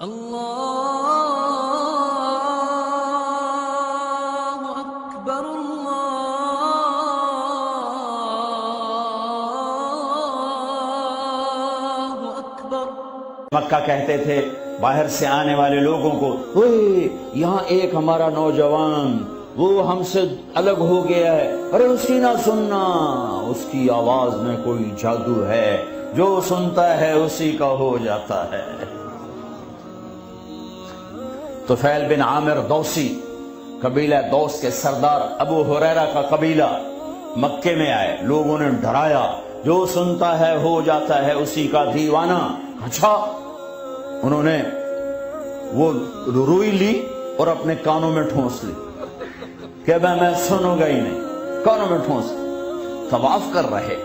اللہ اکبر اللہ اکبر۔ مکہ کہتے تھے باہر سے آنے والے لوگوں کو، اوئے یہاں ایک ہمارا نوجوان وہ ہم سے الگ ہو گیا ہے، ارے اس کی نہ سننا، اس کی آواز میں کوئی جادو ہے، جو سنتا ہے اسی کا ہو جاتا ہے۔ طفیل بن عامر دوسی، قبیلہ دوس کے سردار ابو ہریرہ کا قبیلہ مکے میں آئے، لوگوں نے ڈرایا جو سنتا ہے ہو جاتا ہے اسی کا دیوانہ۔ اچھا، انہوں نے وہ روئی لی اور اپنے کانوں میں ٹھونس لی کہ میں سنوں گا ہی نہیں، کانوں میں ٹھونس۔ طواف کر رہے،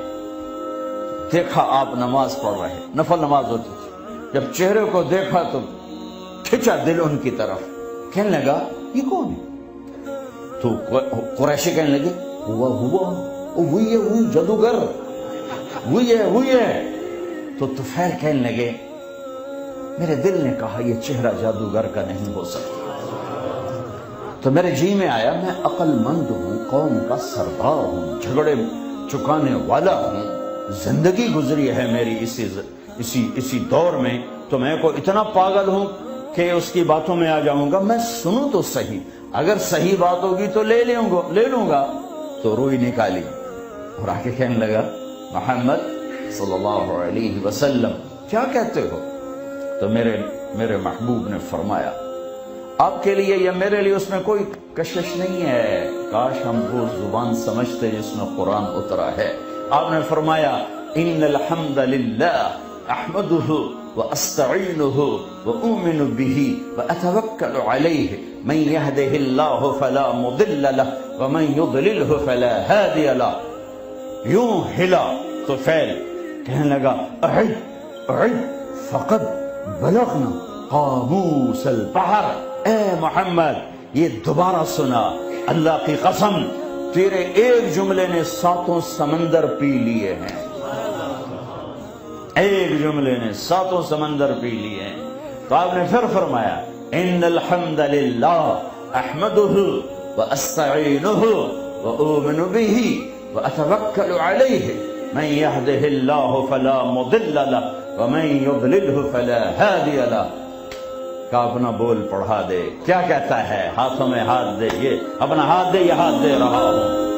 دیکھا آپ نماز پڑھ رہے، نفل نماز ہوتی تھی، جب چہرے کو دیکھا تو کھچا دل ان کی طرف، کہنے لگا یہ کون ہے؟ تو قریشی کہنے لگے وہی ہے جادوگر، وہی ہے۔ تو طفیل کہنے لگے میرے دل نے کہا یہ چہرہ جادوگر کا نہیں ہو سکتا، تو میرے جی میں آیا میں عقل مند ہوں، قوم کا سردار ہوں، جھگڑے چکانے والا ہوں، زندگی گزری ہے میری اسی دور میں، تو میں کو اتنا پاگل ہوں کہ اس کی باتوں میں آ جاؤں گا، میں سنوں تو صحیح، اگر صحیح بات ہوگی تو لے لوں گا۔ تو روئی نکالی اور آ کے کہنے لگا محمد صلی اللہ علیہ وسلم کیا کہتے ہو؟ تو میرے محبوب نے فرمایا آپ کے لیے یا میرے لیے اس میں کوئی کشش نہیں ہے، کاش ہم وہ زبان سمجھتے جس میں قرآن اترا ہے۔ آپ نے فرمایا ان الحمد للہ احمدہ واستعینہ واؤمن بہ واتوکل علیہ من یہدہ اللہ فلا مضل لہ ومن یضللہ فلا ہادی لہ۔ یوں ہلا طفیل، کہنے لگا اعد فقد بلغنا قاموس البحر، اے محمد یہ دوبارہ سنا، اللہ کی قسم تیرے ایک جملے نے 7 سمندر پی لیے ہیں، ایک جملے نے 7 سمندر پی لیے ہیں۔ تو آپ نے پھر فرمایا ان الحمد للہ احمدہ واستعینہ واؤمن بہ واتوکل علیہ من یہدہ اللہ فلا مضل لہ ومن یضللہ فلا ہادی لہ۔ کا اپنا بول پڑھا دے، کیا کہتا ہے؟ ہاتھوں میں ہاتھ دے، یہ اپنا ہاتھ دے، یہ ہاتھ دے رہا ہوں۔